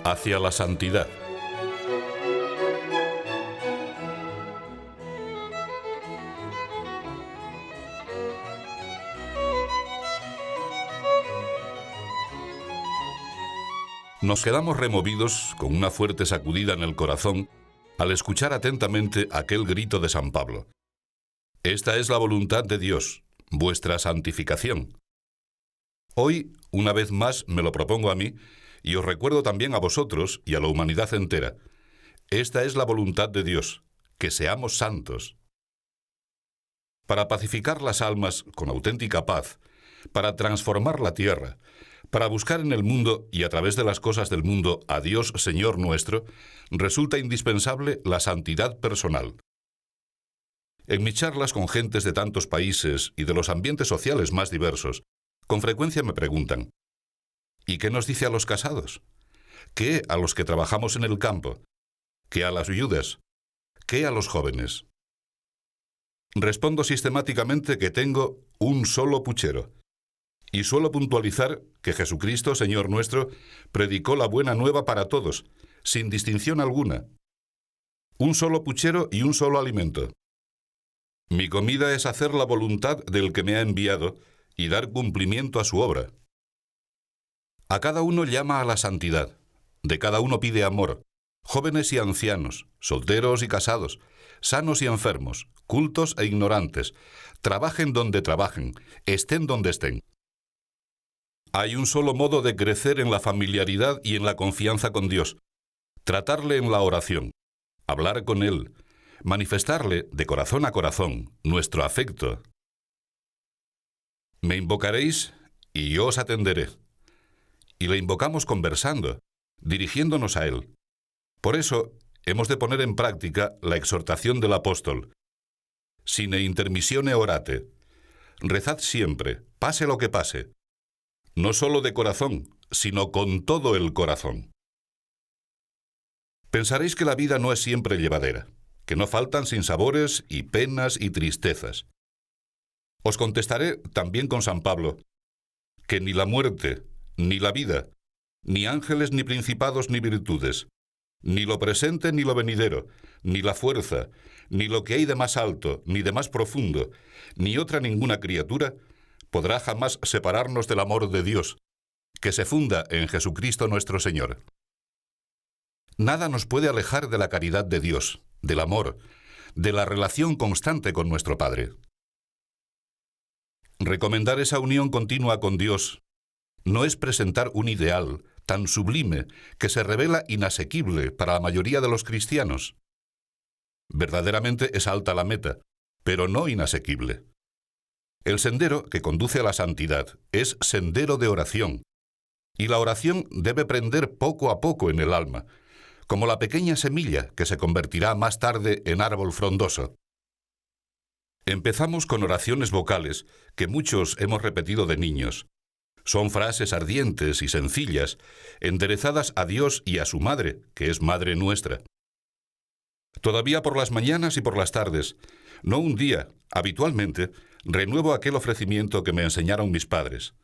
hacia la santidad. Nos quedamos removidos con una fuerte sacudida en el corazón al escuchar atentamente aquel grito de San Pablo. Esta es la voluntad de Dios, vuestra santificación. Hoy, una vez más, me lo propongo a mí, y os recuerdo también a vosotros y a la humanidad entera. Esta es la voluntad de Dios, que seamos santos. Para pacificar las almas con auténtica paz, para transformar la tierra, para buscar en el mundo y a través de las cosas del mundo a Dios Señor nuestro, resulta indispensable la santidad personal. En mis charlas con gentes de tantos países y de los ambientes sociales más diversos, con frecuencia me preguntan: ¿y qué nos dice a los casados? ¿Qué a los que trabajamos en el campo? ¿Qué a las viudas? ¿Qué a los jóvenes? Respondo sistemáticamente que tengo un solo puchero. Y suelo puntualizar que Jesucristo, Señor nuestro, predicó la buena nueva para todos, sin distinción alguna. Un solo puchero y un solo alimento. Mi comida es hacer la voluntad del que me ha enviado y dar cumplimiento a su obra. A cada uno llama a la santidad, de cada uno pide amor, jóvenes y ancianos, solteros y casados, sanos y enfermos, cultos e ignorantes, trabajen donde trabajen, estén donde estén. Hay un solo modo de crecer en la familiaridad y en la confianza con Dios: tratarle en la oración, hablar con Él, manifestarle de corazón a corazón nuestro afecto. Me invocaréis y yo os atenderé. Y le invocamos conversando, dirigiéndonos a Él. Por eso hemos de poner en práctica la exhortación del apóstol: sine intermissione orate. Rezad siempre, pase lo que pase. No solo de corazón, sino con todo el corazón. Pensaréis que la vida no es siempre llevadera, que no faltan sinsabores y penas y tristezas. Os contestaré también con San Pablo, que ni la muerte, ni la vida, ni ángeles, ni principados, ni virtudes, ni lo presente, ni lo venidero, ni la fuerza, ni lo que hay de más alto, ni de más profundo, ni otra ninguna criatura, podrá jamás separarnos del amor de Dios, que se funda en Jesucristo nuestro Señor. Nada nos puede alejar de la caridad de Dios, del amor, de la relación constante con nuestro Padre. Recomendar esa unión continua con Dios no es presentar un ideal tan sublime que se revela inasequible para la mayoría de los cristianos. Verdaderamente es alta la meta, pero no inasequible. El sendero que conduce a la santidad es sendero de oración, y la oración debe prender poco a poco en el alma, como la pequeña semilla que se convertirá más tarde en árbol frondoso. Empezamos con oraciones vocales que muchos hemos repetido de niños. Son frases ardientes y sencillas, enderezadas a Dios y a su Madre, que es Madre nuestra. Todavía por las mañanas y por las tardes, no un día, habitualmente, renuevo aquel ofrecimiento que me enseñaron mis padres.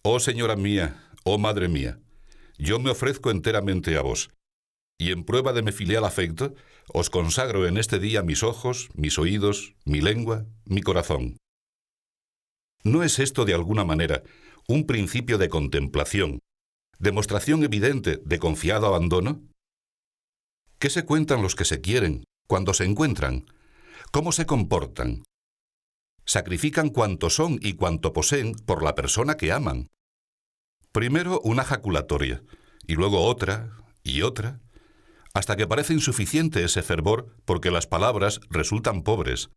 Oh Señora mía, oh Madre mía, yo me ofrezco enteramente a vos, y en prueba de mi filial afecto, os consagro en este día mis ojos, mis oídos, mi lengua, mi corazón. ¿No es esto de alguna manera un principio de contemplación, demostración evidente de confiado abandono? ¿Qué se cuentan los que se quieren cuando se encuentran? ¿Cómo se comportan? Sacrifican cuanto son y cuanto poseen por la persona que aman. Primero una jaculatoria, y luego otra, y otra, hasta que parece insuficiente ese fervor porque las palabras resultan pobres,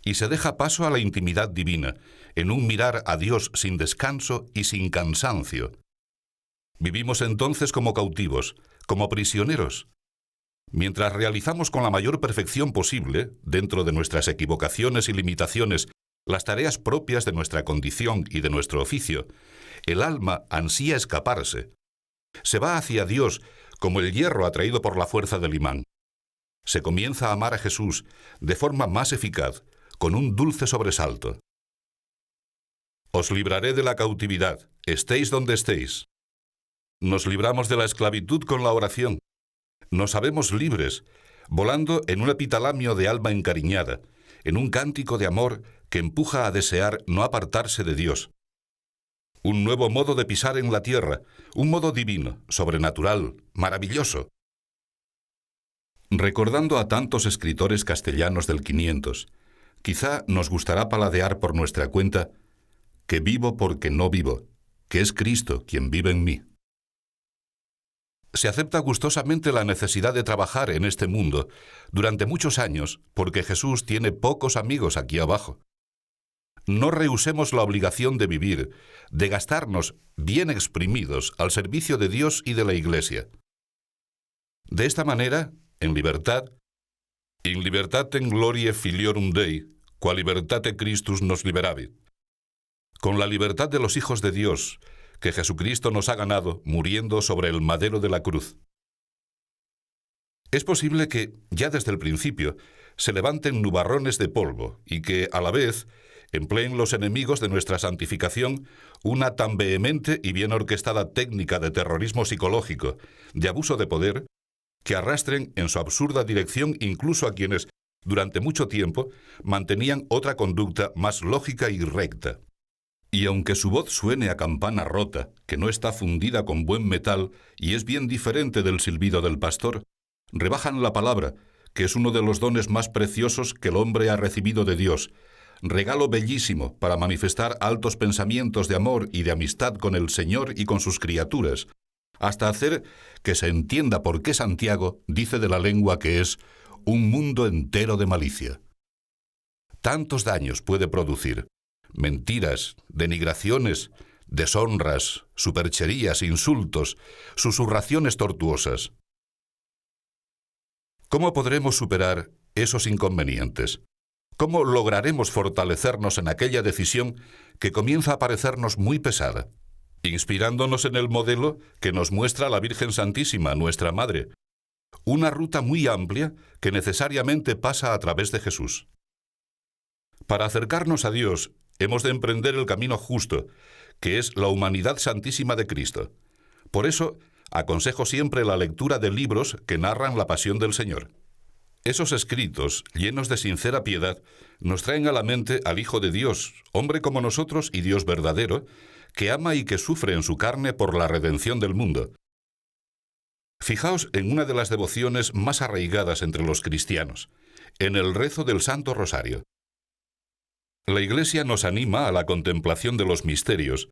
y se deja paso a la intimidad divina, en un mirar a Dios sin descanso y sin cansancio. Vivimos entonces como cautivos, como prisioneros. Mientras realizamos con la mayor perfección posible, dentro de nuestras equivocaciones y limitaciones, las tareas propias de nuestra condición y de nuestro oficio, el alma ansía escaparse. Se va hacia Dios como el hierro atraído por la fuerza del imán. Se comienza a amar a Jesús de forma más eficaz, con un dulce sobresalto. Os libraré de la cautividad, estéis donde estéis. Nos libramos de la esclavitud con la oración. Nos sabemos libres, volando en un epitalamio de alma encariñada, en un cántico de amor que empuja a desear no apartarse de Dios. Un nuevo modo de pisar en la tierra, un modo divino, sobrenatural, maravilloso. Recordando a tantos escritores castellanos del 500, quizá nos gustará paladear por nuestra cuenta que vivo porque no vivo, que es Cristo quien vive en mí. Se acepta gustosamente la necesidad de trabajar en este mundo durante muchos años porque Jesús tiene pocos amigos aquí abajo. No rehusemos la obligación de vivir, de gastarnos bien exprimidos al servicio de Dios y de la Iglesia. De esta manera, en libertad, in libertatem gloriae filiorum Dei, qua libertate Christus nos liberavit. Con la libertad de los hijos de Dios, que Jesucristo nos ha ganado muriendo sobre el madero de la cruz. Es posible que, ya desde el principio, se levanten nubarrones de polvo y que, a la vez, empleen los enemigos de nuestra santificación una tan vehemente y bien orquestada técnica de terrorismo psicológico, de abuso de poder, que arrastren en su absurda dirección incluso a quienes, durante mucho tiempo, mantenían otra conducta más lógica y recta. Y aunque su voz suene a campana rota, que no está fundida con buen metal y es bien diferente del silbido del pastor, rebajan la palabra, que es uno de los dones más preciosos que el hombre ha recibido de Dios, regalo bellísimo para manifestar altos pensamientos de amor y de amistad con el Señor y con sus criaturas, hasta hacer que se entienda por qué Santiago dice de la lengua que es un mundo entero de malicia. Tantos daños puede producir. Mentiras, denigraciones, deshonras, supercherías, insultos, susurraciones tortuosas. ¿Cómo podremos superar esos inconvenientes? ¿Cómo lograremos fortalecernos en aquella decisión que comienza a parecernos muy pesada? Inspirándonos en el modelo que nos muestra la Virgen Santísima, nuestra Madre. Una ruta muy amplia que necesariamente pasa a través de Jesús. Para acercarnos a Dios, hemos de emprender el camino justo, que es la humanidad santísima de Cristo. Por eso, aconsejo siempre la lectura de libros que narran la pasión del Señor. Esos escritos, llenos de sincera piedad, nos traen a la mente al Hijo de Dios, hombre como nosotros y Dios verdadero, que ama y que sufre en su carne por la redención del mundo. Fijaos en una de las devociones más arraigadas entre los cristianos, en el rezo del Santo Rosario. La Iglesia nos anima a la contemplación de los misterios,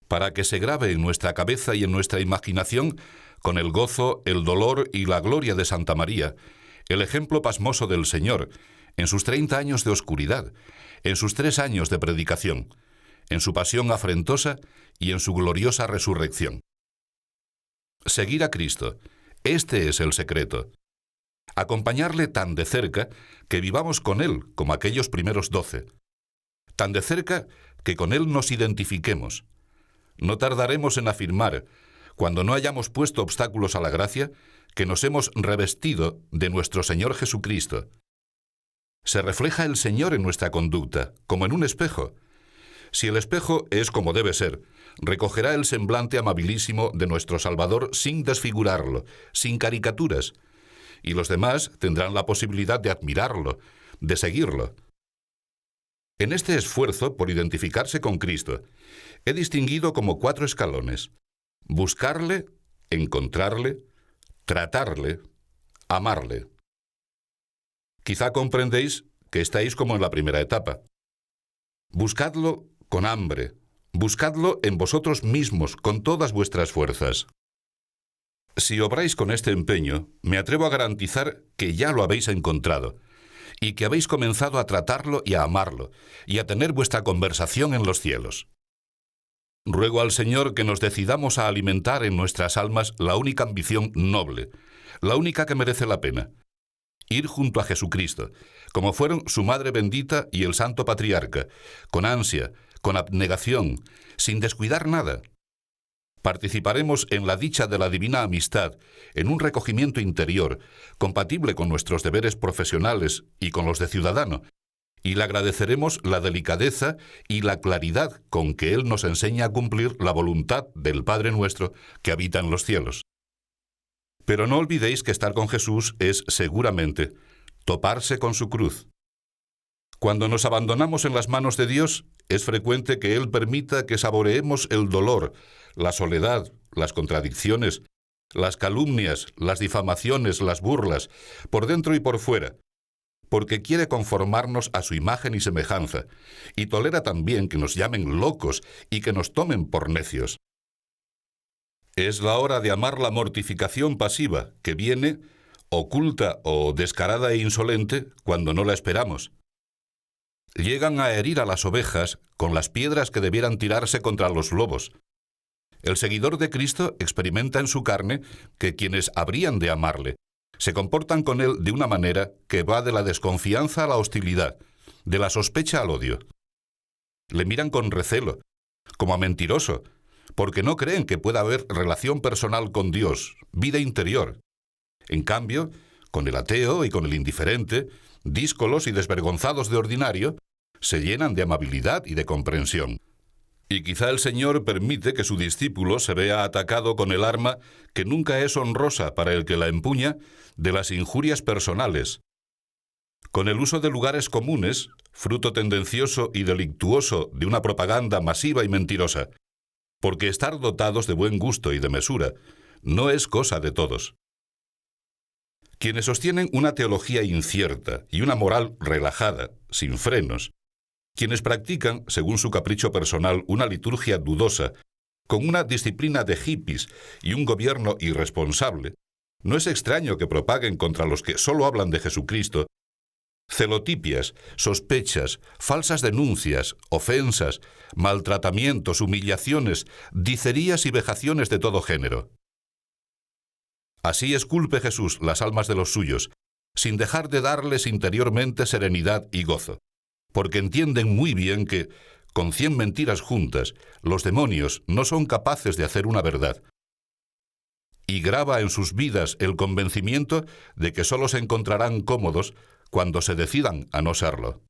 para que se grabe en nuestra cabeza y en nuestra imaginación, con el gozo, el dolor y la gloria de Santa María, el ejemplo pasmoso del Señor, en sus 30 años de oscuridad, en sus 3 años de predicación, en su pasión afrentosa y en su gloriosa resurrección. Seguir a Cristo, este es el secreto. Acompañarle tan de cerca que vivamos con Él como aquellos primeros 12. Tan de cerca que con Él nos identifiquemos. No tardaremos en afirmar, cuando no hayamos puesto obstáculos a la gracia, que nos hemos revestido de nuestro Señor Jesucristo. Se refleja el Señor en nuestra conducta, como en un espejo. Si el espejo es como debe ser, recogerá el semblante amabilísimo de nuestro Salvador sin desfigurarlo, sin caricaturas, y los demás tendrán la posibilidad de admirarlo, de seguirlo. En este esfuerzo por identificarse con Cristo, he distinguido como 4 escalones: buscarle, encontrarle, tratarle, amarle. Quizá comprendéis que estáis como en la primera etapa. Buscadlo con hambre, buscadlo en vosotros mismos con todas vuestras fuerzas. Si obráis con este empeño, me atrevo a garantizar que ya lo habéis encontrado, y que habéis comenzado a tratarlo y a amarlo, y a tener vuestra conversación en los cielos. Ruego al Señor que nos decidamos a alimentar en nuestras almas la única ambición noble, la única que merece la pena: ir junto a Jesucristo, como fueron su Madre bendita y el Santo Patriarca, con ansia, con abnegación, sin descuidar nada. Participaremos en la dicha de la divina amistad, en un recogimiento interior, compatible con nuestros deberes profesionales y con los de ciudadano, y le agradeceremos la delicadeza y la claridad con que Él nos enseña a cumplir la voluntad del Padre nuestro que habita en los cielos. Pero no olvidéis que estar con Jesús es, seguramente, toparse con su cruz. Cuando nos abandonamos en las manos de Dios, es frecuente que Él permita que saboreemos el dolor, la soledad, las contradicciones, las calumnias, las difamaciones, las burlas, por dentro y por fuera, porque quiere conformarnos a su imagen y semejanza, y tolera también que nos llamen locos y que nos tomen por necios. Es la hora de amar la mortificación pasiva, que viene, oculta o descarada e insolente, cuando no la esperamos. Llegan a herir a las ovejas con las piedras que debieran tirarse contra los lobos. El seguidor de Cristo experimenta en su carne que quienes habrían de amarle se comportan con él de una manera que va de la desconfianza a la hostilidad, de la sospecha al odio. Le miran con recelo, como a mentiroso, porque no creen que pueda haber relación personal con Dios, vida interior. En cambio, con el ateo y con el indiferente, díscolos y desvergonzados de ordinario, se llenan de amabilidad y de comprensión. Y quizá el Señor permite que su discípulo se vea atacado con el arma que nunca es honrosa para el que la empuña, de las injurias personales. Con el uso de lugares comunes, fruto tendencioso y delictuoso de una propaganda masiva y mentirosa, porque estar dotados de buen gusto y de mesura no es cosa de todos. Quienes sostienen una teología incierta y una moral relajada, sin frenos, quienes practican, según su capricho personal, una liturgia dudosa, con una disciplina de hippies y un gobierno irresponsable, no es extraño que propaguen contra los que solo hablan de Jesucristo celotipias, sospechas, falsas denuncias, ofensas, maltratamientos, humillaciones, dicerías y vejaciones de todo género. Así esculpe Jesús las almas de los suyos, sin dejar de darles interiormente serenidad y gozo, porque entienden muy bien que, con 100 mentiras juntas, los demonios no son capaces de hacer una verdad. Y graba en sus vidas el convencimiento de que solo se encontrarán cómodos cuando se decidan a no serlo.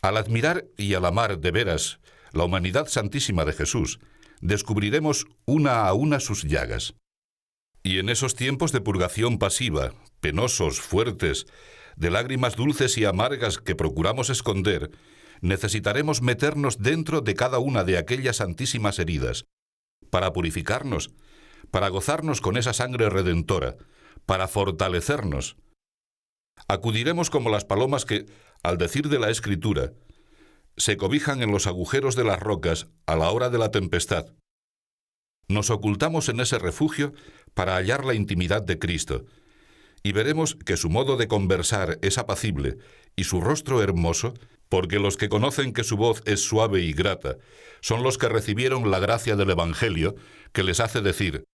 Al admirar y al amar de veras la humanidad santísima de Jesús, descubriremos una a una sus llagas. Y en esos tiempos de purgación pasiva, penosos, fuertes, de lágrimas dulces y amargas que procuramos esconder, necesitaremos meternos dentro de cada una de aquellas santísimas heridas, para purificarnos, para gozarnos con esa sangre redentora, para fortalecernos. Acudiremos como las palomas que, al decir de la Escritura, se cobijan en los agujeros de las rocas a la hora de la tempestad. Nos ocultamos en ese refugio para hallar la intimidad de Cristo, y veremos que su modo de conversar es apacible y su rostro hermoso, porque los que conocen que su voz es suave y grata son los que recibieron la gracia del Evangelio que les hace decir: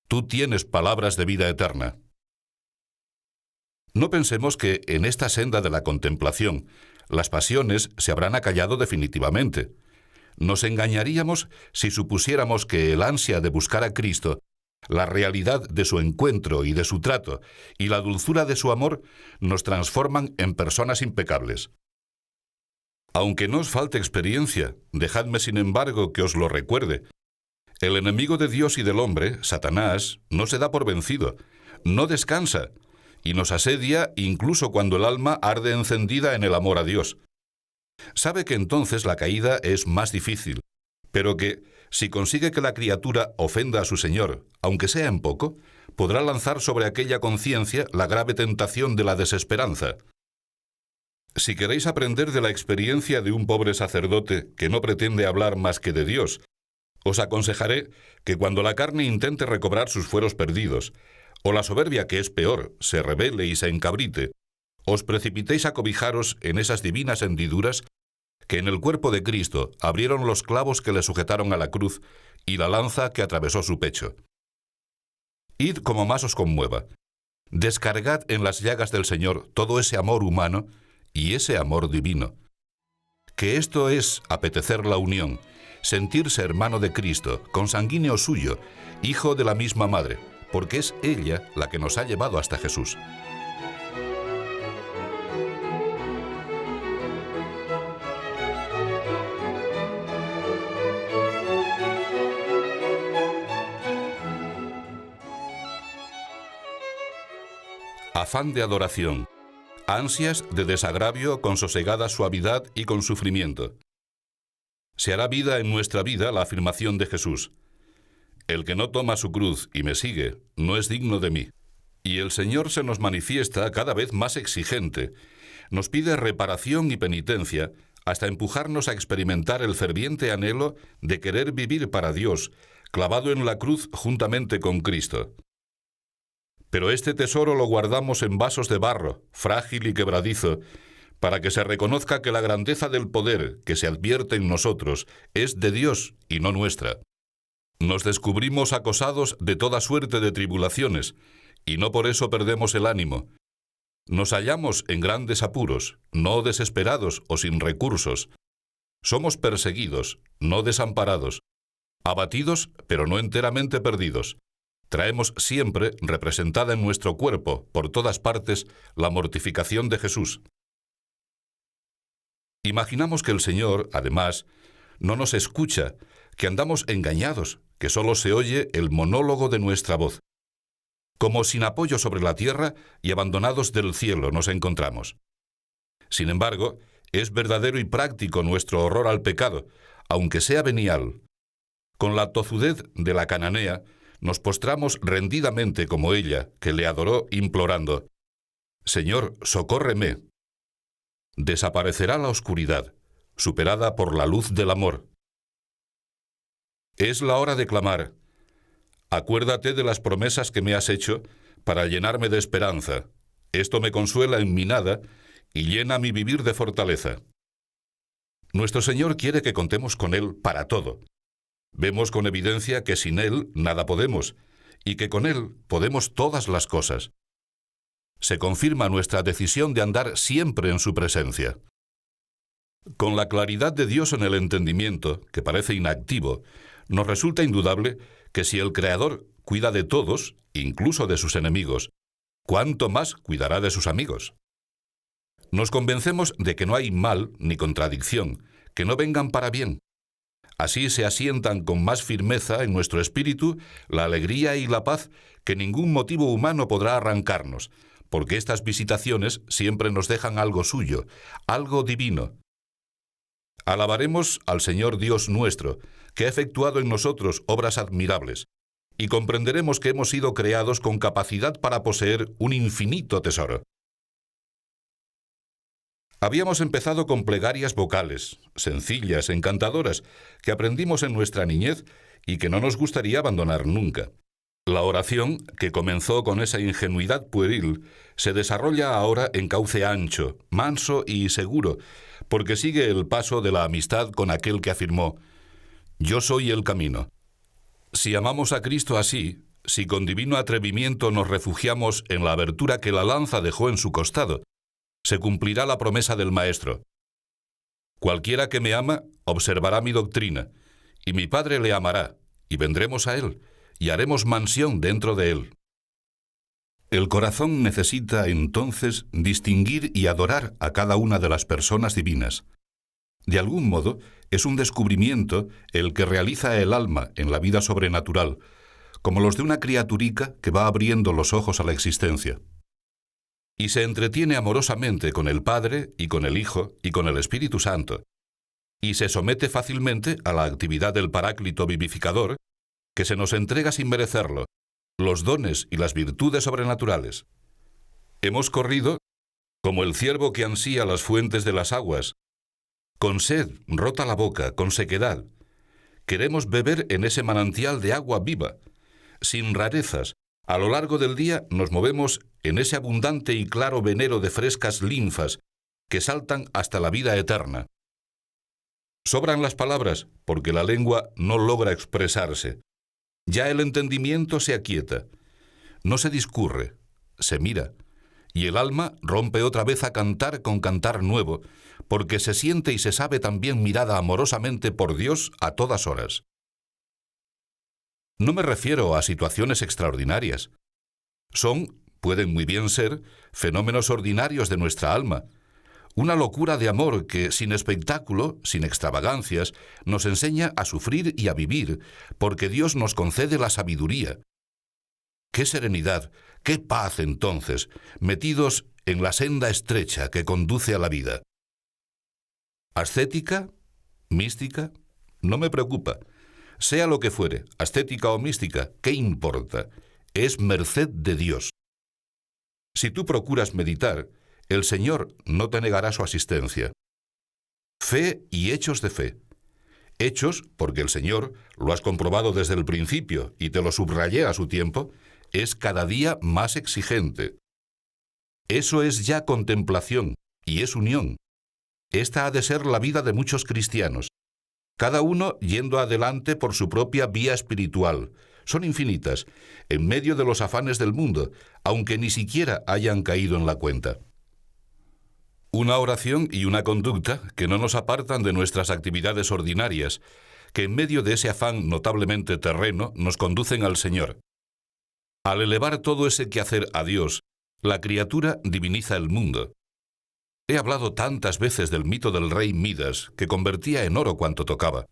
«Tú tienes palabras de vida eterna». No pensemos que en esta senda de la contemplación las pasiones se habrán acallado definitivamente. Nos engañaríamos si supusiéramos que el ansia de buscar a Cristo, la realidad de su encuentro y de su trato, y la dulzura de su amor nos transforman en personas impecables. Aunque no os falte experiencia, dejadme sin embargo que os lo recuerde. El enemigo de Dios y del hombre, Satanás, no se da por vencido, no descansa, y nos asedia incluso cuando el alma arde encendida en el amor a Dios. Sabe que entonces la caída es más difícil, pero que, si consigue que la criatura ofenda a su Señor, aunque sea en poco, podrá lanzar sobre aquella conciencia la grave tentación de la desesperanza. Si queréis aprender de la experiencia de un pobre sacerdote que no pretende hablar más que de Dios, os aconsejaré que cuando la carne intente recobrar sus fueros perdidos, o la soberbia, que es peor, se rebele y se encabrite, os precipitéis a cobijaros en esas divinas hendiduras que en el cuerpo de Cristo abrieron los clavos que le sujetaron a la cruz y la lanza que atravesó su pecho. Id como más os conmueva. Descargad en las llagas del Señor todo ese amor humano y ese amor divino. Que esto es apetecer la unión, sentirse hermano de Cristo, consanguíneo suyo, hijo de la misma madre, porque es ella la que nos ha llevado hasta Jesús. afán de adoración, ansias de desagravio con sosegada suavidad y con sufrimiento. Se hará vida en nuestra vida la afirmación de Jesús: el que no toma su cruz y me sigue, no es digno de mí. Y el Señor se nos manifiesta cada vez más exigente. Nos pide reparación y penitencia hasta empujarnos a experimentar el ferviente anhelo de querer vivir para Dios, clavado en la cruz juntamente con Cristo. Pero este tesoro lo guardamos en vasos de barro, frágil y quebradizo, para que se reconozca que la grandeza del poder que se advierte en nosotros es de Dios y no nuestra. Nos descubrimos acosados de toda suerte de tribulaciones, y no por eso perdemos el ánimo. Nos hallamos en grandes apuros, no desesperados o sin recursos. Somos perseguidos, no desamparados. Abatidos, pero no enteramente perdidos. Traemos siempre, representada en nuestro cuerpo, por todas partes, la mortificación de Jesús. Imaginamos que el Señor, además, no nos escucha, que andamos engañados, que solo se oye el monólogo de nuestra voz. Como sin apoyo sobre la tierra y abandonados del cielo nos encontramos. Sin embargo, es verdadero y práctico nuestro horror al pecado, aunque sea venial. Con la tozudez de la cananea, nos postramos rendidamente como ella, que le adoró implorando: Señor, socórreme. Desaparecerá la oscuridad, superada por la luz del amor. Es la hora de clamar: acuérdate de las promesas que me has hecho para llenarme de esperanza. Esto me consuela en mi nada y llena mi vivir de fortaleza. Nuestro Señor quiere que contemos con Él para todo. Vemos con evidencia que sin Él nada podemos, y que con Él podemos todas las cosas. Se confirma nuestra decisión de andar siempre en su presencia. Con la claridad de Dios en el entendimiento, que parece inactivo, nos resulta indudable que si el Creador cuida de todos, incluso de sus enemigos, ¿cuánto más cuidará de sus amigos? Nos convencemos de que no hay mal ni contradicción, que no vengan para bien. Así se asientan con más firmeza en nuestro espíritu la alegría y la paz que ningún motivo humano podrá arrancarnos, porque estas visitaciones siempre nos dejan algo suyo, algo divino. Alabaremos al Señor Dios nuestro, que ha efectuado en nosotros obras admirables, y comprenderemos que hemos sido creados con capacidad para poseer un infinito tesoro. Habíamos empezado con plegarias vocales, sencillas, encantadoras, que aprendimos en nuestra niñez y que no nos gustaría abandonar nunca. La oración, que comenzó con esa ingenuidad pueril, se desarrolla ahora en cauce ancho, manso y seguro, porque sigue el paso de la amistad con aquel que afirmó: Yo soy el camino. Si amamos a Cristo así, si con divino atrevimiento nos refugiamos en la abertura que la lanza dejó en su costado, se cumplirá la promesa del Maestro. Cualquiera que me ama, observará mi doctrina, y mi Padre le amará, y vendremos a él, y haremos mansión dentro de él. El corazón necesita, entonces, distinguir y adorar a cada una de las personas divinas. De algún modo, es un descubrimiento el que realiza el alma en la vida sobrenatural, como los de una criaturica que va abriendo los ojos a la existencia. Y se entretiene amorosamente con el Padre y con el Hijo y con el Espíritu Santo, y se somete fácilmente a la actividad del Paráclito vivificador, que se nos entrega sin merecerlo, los dones y las virtudes sobrenaturales. Hemos corrido como el ciervo que ansía las fuentes de las aguas, con sed rota la boca, con sequedad. Queremos beber en ese manantial de agua viva, sin rarezas. A lo largo del día nos movemos en ese abundante y claro venero de frescas linfas que saltan hasta la vida eterna. Sobran las palabras porque la lengua no logra expresarse. Ya el entendimiento se aquieta. No se discurre, se mira, y el alma rompe otra vez a cantar con cantar nuevo, porque se siente y se sabe también mirada amorosamente por Dios a todas horas. No me refiero a situaciones extraordinarias. Pueden muy bien ser, fenómenos ordinarios de nuestra alma, una locura de amor que, sin espectáculo, sin extravagancias, nos enseña a sufrir y a vivir, porque Dios nos concede la sabiduría. ¡Qué serenidad, qué paz entonces, metidos en la senda estrecha que conduce a la vida! ¿Ascética? ¿Mística? No me preocupa. Sea lo que fuere, ascética o mística, ¿qué importa? Es merced de Dios. Si tú procuras meditar, el Señor no te negará su asistencia. Fe y hechos de fe. Hechos, porque el Señor, lo has comprobado desde el principio y te lo subrayé a su tiempo, es cada día más exigente. Eso es ya contemplación y es unión. Esta ha de ser la vida de muchos cristianos, cada uno yendo adelante por su propia vía espiritual. Son infinitas, en medio de los afanes del mundo, aunque ni siquiera hayan caído en la cuenta. Una oración y una conducta que no nos apartan de nuestras actividades ordinarias, que en medio de ese afán notablemente terreno nos conducen al Señor. Al elevar todo ese quehacer a Dios, la criatura diviniza el mundo. He hablado tantas veces del mito del rey Midas, que convertía en oro cuanto tocaba.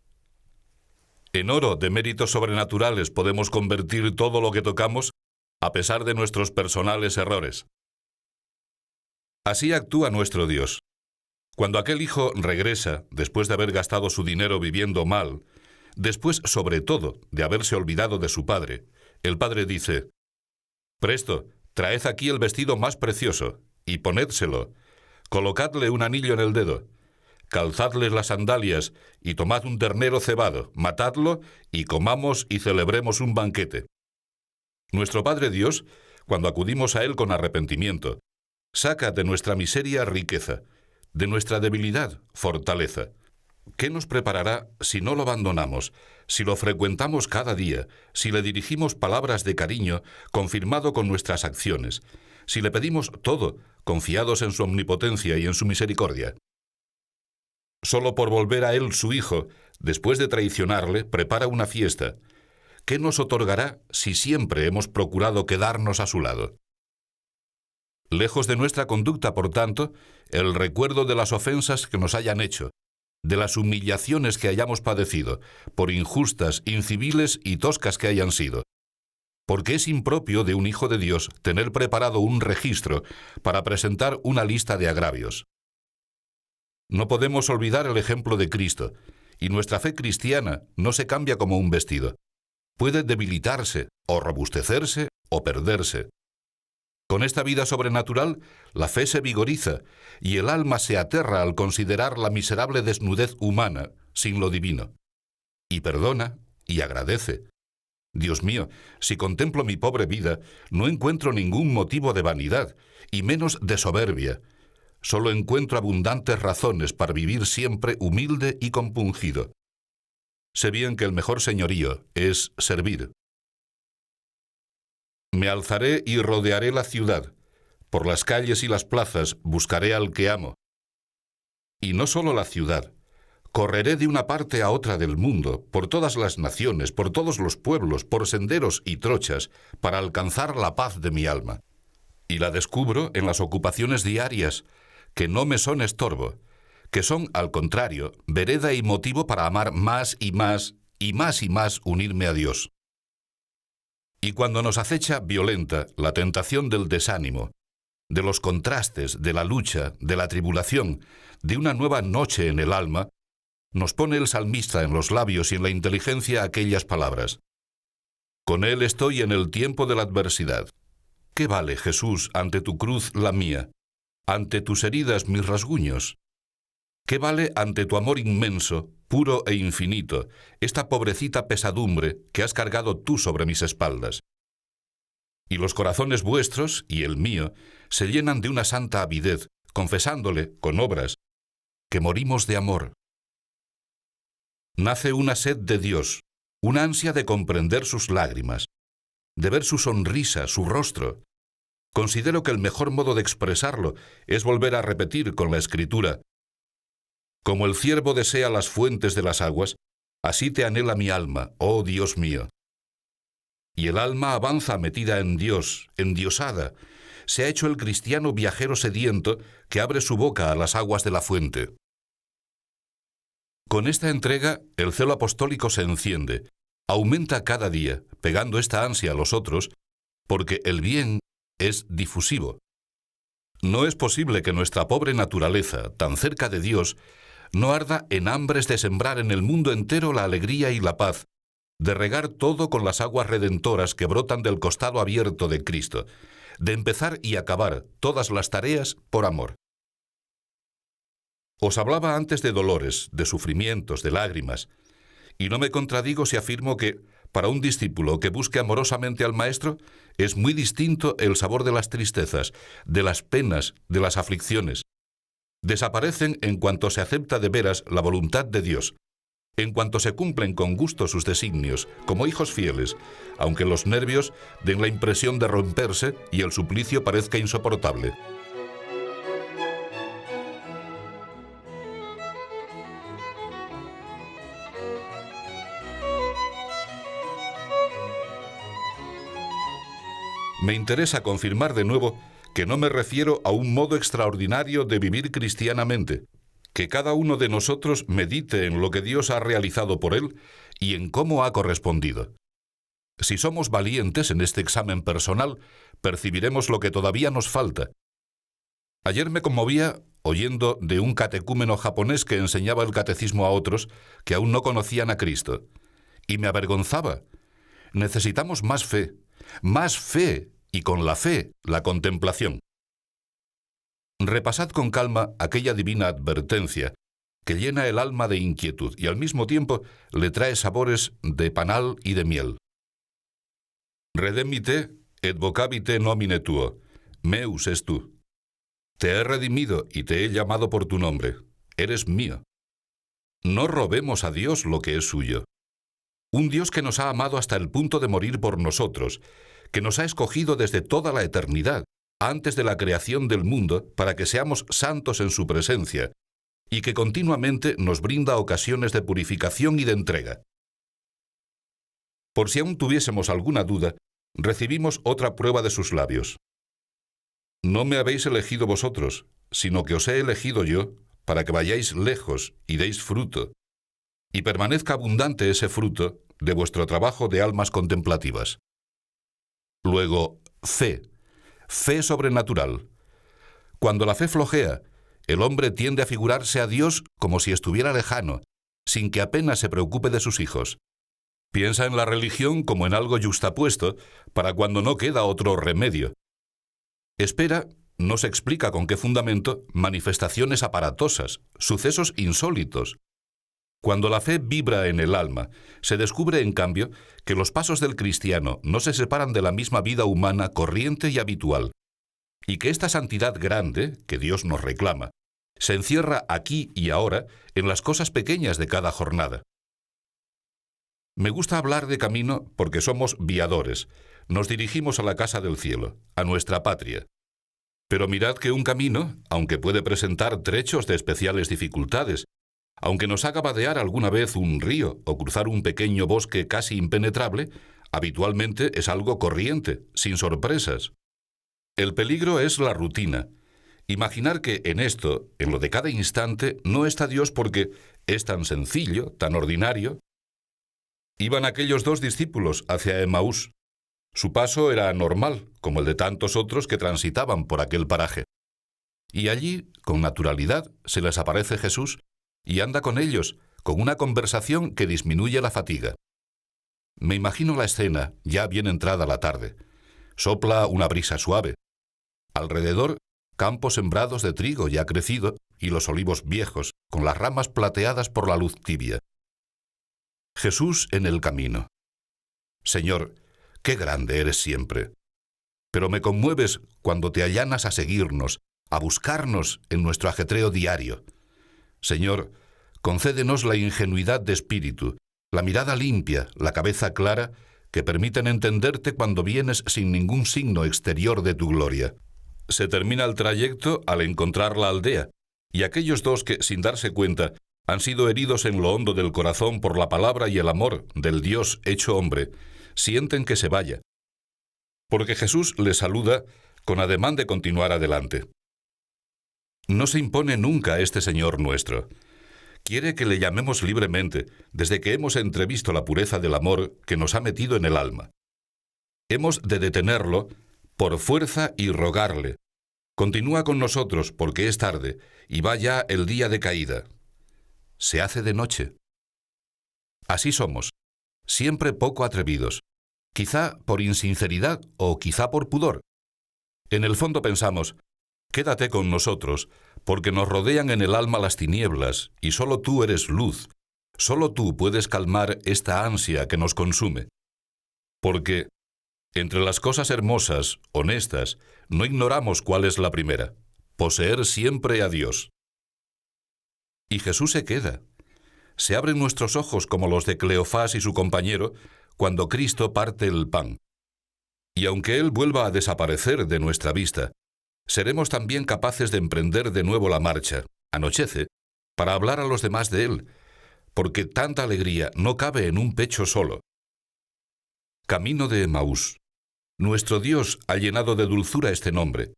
En oro de méritos sobrenaturales podemos convertir todo lo que tocamos, a pesar de nuestros personales errores. Así actúa nuestro Dios. Cuando aquel hijo regresa, después de haber gastado su dinero viviendo mal, después, sobre todo, de haberse olvidado de su padre, el padre dice: «Presto, traed aquí el vestido más precioso, y ponédselo. Colocadle un anillo en el dedo, calzadle las sandalias, y tomad un ternero cebado, matadlo, y comamos y celebremos un banquete». Nuestro Padre Dios, cuando acudimos a Él con arrepentimiento, saca de nuestra miseria riqueza, de nuestra debilidad fortaleza. ¿Qué nos preparará si no lo abandonamos, si lo frecuentamos cada día, si le dirigimos palabras de cariño, confirmado con nuestras acciones, si le pedimos todo, confiados en su omnipotencia y en su misericordia? Solo por volver a Él su Hijo, después de traicionarle, prepara una fiesta. ¿Qué nos otorgará si siempre hemos procurado quedarnos a su lado? Lejos de nuestra conducta, por tanto, el recuerdo de las ofensas que nos hayan hecho, de las humillaciones que hayamos padecido, por injustas, inciviles y toscas que hayan sido. Porque es impropio de un hijo de Dios tener preparado un registro para presentar una lista de agravios. No podemos olvidar el ejemplo de Cristo, y nuestra fe cristiana no se cambia como un vestido. Puede debilitarse, o robustecerse, o perderse. Con esta vida sobrenatural, la fe se vigoriza, y el alma se aterra al considerar la miserable desnudez humana sin lo divino. Y perdona, y agradece. Dios mío, si contemplo mi pobre vida, no encuentro ningún motivo de vanidad, y menos de soberbia. Solo encuentro abundantes razones para vivir siempre humilde y compungido. Sé bien que el mejor señorío es servir. Me alzaré y rodearé la ciudad. Por las calles y las plazas buscaré al que amo. Y no solo la ciudad. Correré de una parte a otra del mundo, por todas las naciones, por todos los pueblos, por senderos y trochas, para alcanzar la paz de mi alma. Y la descubro en las ocupaciones diarias, que no me son estorbo, que son, al contrario, vereda y motivo para amar más y más, y más unirme a Dios. Y cuando nos acecha violenta la tentación del desánimo, de los contrastes, de la lucha, de la tribulación, de una nueva noche en el alma, nos pone el salmista en los labios y en la inteligencia aquellas palabras: «Con Él estoy en el tiempo de la adversidad». ¿Qué vale, Jesús, ante tu cruz la mía? Ante tus heridas mis rasguños. ¿Qué vale ante tu amor inmenso, puro e infinito, esta pobrecita pesadumbre que has cargado tú sobre mis espaldas? Y los corazones vuestros y el mío se llenan de una santa avidez, confesándole, con obras, que morimos de amor. Nace una sed de Dios, una ansia de comprender sus lágrimas, de ver su sonrisa, su rostro. Considero que el mejor modo de expresarlo es volver a repetir con la Escritura: «Como el ciervo desea las fuentes de las aguas, así te anhela mi alma, oh Dios mío». Y el alma avanza metida en Dios, endiosada. Se ha hecho el cristiano viajero sediento que abre su boca a las aguas de la fuente. Con esta entrega, el celo apostólico se enciende, aumenta cada día, pegando esta ansia a los otros, porque el bien es difusivo. No es posible que nuestra pobre naturaleza, tan cerca de Dios, no arda en hambres de sembrar en el mundo entero la alegría y la paz, de regar todo con las aguas redentoras que brotan del costado abierto de Cristo, de empezar y acabar todas las tareas por amor. Os hablaba antes de dolores, de sufrimientos, de lágrimas, y no me contradigo si afirmo que, para un discípulo que busque amorosamente al Maestro, es muy distinto el sabor de las tristezas, de las penas, de las aflicciones. Desaparecen en cuanto se acepta de veras la voluntad de Dios, en cuanto se cumplen con gusto sus designios, como hijos fieles, aunque los nervios den la impresión de romperse y el suplicio parezca insoportable. Me interesa confirmar de nuevo que no me refiero a un modo extraordinario de vivir cristianamente, que cada uno de nosotros medite en lo que Dios ha realizado por él y en cómo ha correspondido. Si somos valientes en este examen personal, percibiremos lo que todavía nos falta. Ayer me conmovía oyendo de un catecúmeno japonés que enseñaba el catecismo a otros que aún no conocían a Cristo, y me avergonzaba. Necesitamos más fe, y con la fe, la contemplación. Repasad con calma aquella divina advertencia que llena el alma de inquietud y al mismo tiempo le trae sabores de panal y de miel. Redemite et vocabite nomine tuo, meus es tu. Te he redimido y te he llamado por tu nombre, eres mío. No robemos a Dios lo que es suyo. Un Dios que nos ha amado hasta el punto de morir por nosotros, que nos ha escogido desde toda la eternidad, antes de la creación del mundo, para que seamos santos en su presencia, y que continuamente nos brinda ocasiones de purificación y de entrega. Por si aún tuviésemos alguna duda, recibimos otra prueba de sus labios. No me habéis elegido vosotros, sino que os he elegido yo, para que vayáis lejos y deis fruto, y permanezca abundante ese fruto de vuestro trabajo de almas contemplativas. Luego, fe sobrenatural. Cuando la fe flojea, el hombre tiende a figurarse a Dios como si estuviera lejano, sin que apenas se preocupe de sus hijos. Piensa en la religión como en algo yuxtapuesto para cuando no queda otro remedio. Espera, no se explica con qué fundamento, manifestaciones aparatosas, sucesos insólitos. Cuando la fe vibra en el alma, se descubre, en cambio, que los pasos del cristiano no se separan de la misma vida humana corriente y habitual, y que esta santidad grande, que Dios nos reclama, se encierra aquí y ahora en las cosas pequeñas de cada jornada. Me gusta hablar de camino porque somos viadores, nos dirigimos a la casa del cielo, a nuestra patria. Pero mirad que un camino, aunque puede presentar trechos de especiales dificultades, aunque nos haga vadear alguna vez un río o cruzar un pequeño bosque casi impenetrable, habitualmente es algo corriente, sin sorpresas. El peligro es la rutina. Imaginar que en esto, en lo de cada instante, no está Dios porque es tan sencillo, tan ordinario. Iban aquellos dos discípulos hacia Emaús. Su paso era normal, como el de tantos otros que transitaban por aquel paraje. Y allí, con naturalidad, se les aparece Jesús y anda con ellos, con una conversación que disminuye la fatiga. Me imagino la escena, ya bien entrada la tarde. Sopla una brisa suave. Alrededor, campos sembrados de trigo ya crecido y los olivos viejos, con las ramas plateadas por la luz tibia. Jesús en el camino. Señor, qué grande eres siempre. Pero me conmueves cuando te allanas a seguirnos, a buscarnos en nuestro ajetreo diario. Señor, concédenos la ingenuidad de espíritu, la mirada limpia, la cabeza clara, que permiten entenderte cuando vienes sin ningún signo exterior de tu gloria. Se termina el trayecto al encontrar la aldea, y aquellos dos que, sin darse cuenta, han sido heridos en lo hondo del corazón por la palabra y el amor del Dios hecho hombre, sienten que se vaya. Porque Jesús les saluda con ademán de continuar adelante. No se impone nunca a este Señor nuestro. Quiere que le llamemos libremente, desde que hemos entrevisto la pureza del amor que nos ha metido en el alma. Hemos de detenerlo por fuerza y rogarle: continúa con nosotros porque es tarde y va ya el día de caída. Se hace de noche. Así somos, siempre poco atrevidos, quizá por insinceridad o quizá por pudor. En el fondo pensamos: quédate con nosotros, porque nos rodean en el alma las tinieblas, y solo tú eres luz, solo tú puedes calmar esta ansia que nos consume. Porque entre las cosas hermosas, honestas, no ignoramos cuál es la primera: poseer siempre a Dios. Y Jesús se queda. Se abren nuestros ojos como los de Cleofás y su compañero cuando Cristo parte el pan. Y aunque Él vuelva a desaparecer de nuestra vista, seremos también capaces de emprender de nuevo la marcha, anochece, para hablar a los demás de Él, porque tanta alegría no cabe en un pecho solo. Camino de Emaús. Nuestro Dios ha llenado de dulzura este nombre.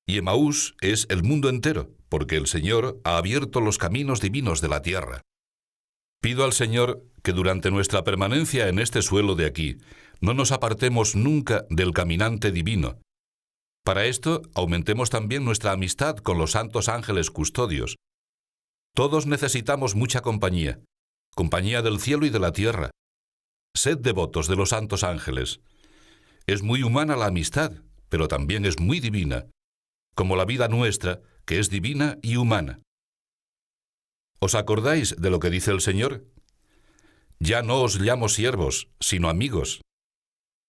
Y Emaús es el mundo entero, porque el Señor ha abierto los caminos divinos de la tierra. Pido al Señor que durante nuestra permanencia en este suelo de aquí, no nos apartemos nunca del caminante divino. Para esto, aumentemos también nuestra amistad con los santos ángeles custodios. Todos necesitamos mucha compañía, compañía del cielo y de la tierra. Sed devotos de los santos ángeles. Es muy humana la amistad, pero también es muy divina, como la vida nuestra, que es divina y humana. ¿Os acordáis de lo que dice el Señor? Ya no os llamo siervos, sino amigos.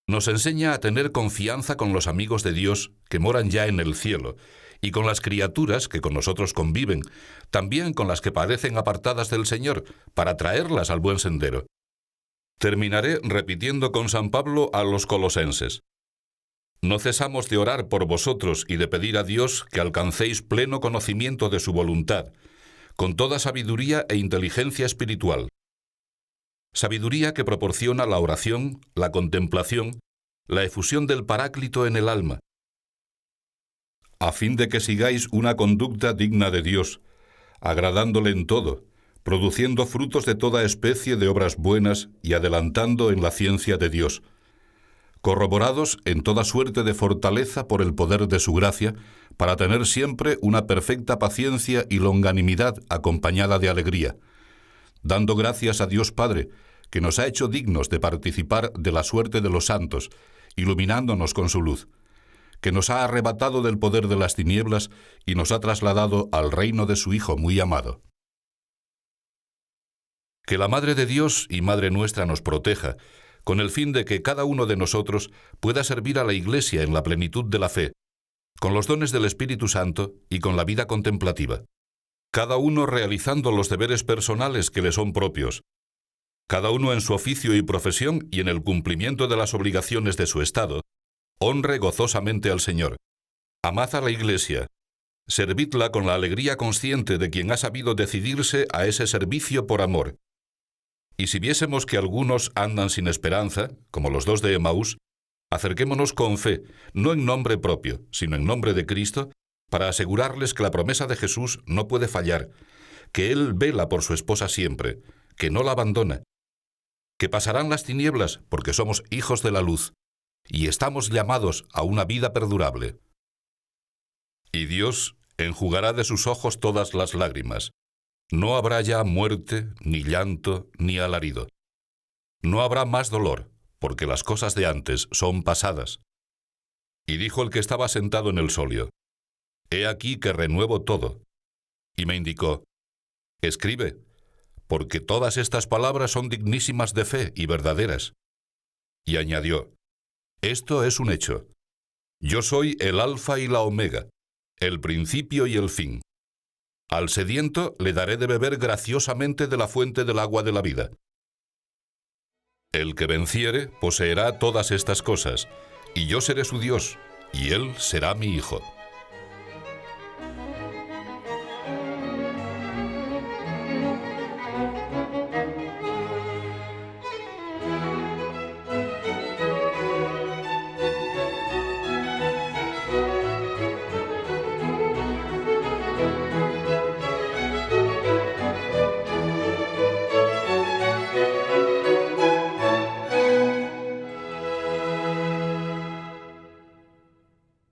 Nos enseña a tener confianza con los amigos de Dios que moran ya en el cielo, y con las criaturas que con nosotros conviven, también con las que parecen apartadas del Señor, para traerlas al buen sendero. Terminaré repitiendo con San Pablo a los colosenses: no cesamos de orar por vosotros y de pedir a Dios que alcancéis pleno conocimiento de su voluntad, con toda sabiduría e inteligencia espiritual. Sabiduría que proporciona la oración, la contemplación, la efusión del Paráclito en el alma, a fin de que sigáis una conducta digna de Dios, agradándole en todo, produciendo frutos de toda especie de obras buenas y adelantando en la ciencia de Dios, corroborados en toda suerte de fortaleza por el poder de su gracia, para tener siempre una perfecta paciencia y longanimidad acompañada de alegría, dando gracias a Dios Padre, que nos ha hecho dignos de participar de la suerte de los santos, iluminándonos con su luz, que nos ha arrebatado del poder de las tinieblas y nos ha trasladado al reino de su Hijo muy amado. Que la Madre de Dios y Madre nuestra nos proteja, con el fin de que cada uno de nosotros pueda servir a la Iglesia en la plenitud de la fe, con los dones del Espíritu Santo y con la vida contemplativa. Cada uno realizando los deberes personales que le son propios, cada uno en su oficio y profesión y en el cumplimiento de las obligaciones de su estado, honre gozosamente al Señor. Amad a la Iglesia, servidla con la alegría consciente de quien ha sabido decidirse a ese servicio por amor. Y si viésemos que algunos andan sin esperanza, como los dos de Emaús, acerquémonos con fe, no en nombre propio, sino en nombre de Cristo, para asegurarles que la promesa de Jesús no puede fallar, que Él vela por su esposa siempre, que no la abandona, que pasarán las tinieblas porque somos hijos de la luz, y estamos llamados a una vida perdurable. Y Dios enjugará de sus ojos todas las lágrimas. No habrá ya muerte, ni llanto, ni alarido. No habrá más dolor, porque las cosas de antes son pasadas. Y dijo el que estaba sentado en el solio: He aquí que renuevo todo. Y me indicó: Escribe, porque todas estas palabras son dignísimas de fe y verdaderas. Y añadió: Esto es un hecho. Yo soy el Alfa y la Omega, el principio y el fin. Al sediento le daré de beber graciosamente de la fuente del agua de la vida. El que venciere poseerá todas estas cosas, y yo seré su Dios, y él será mi hijo.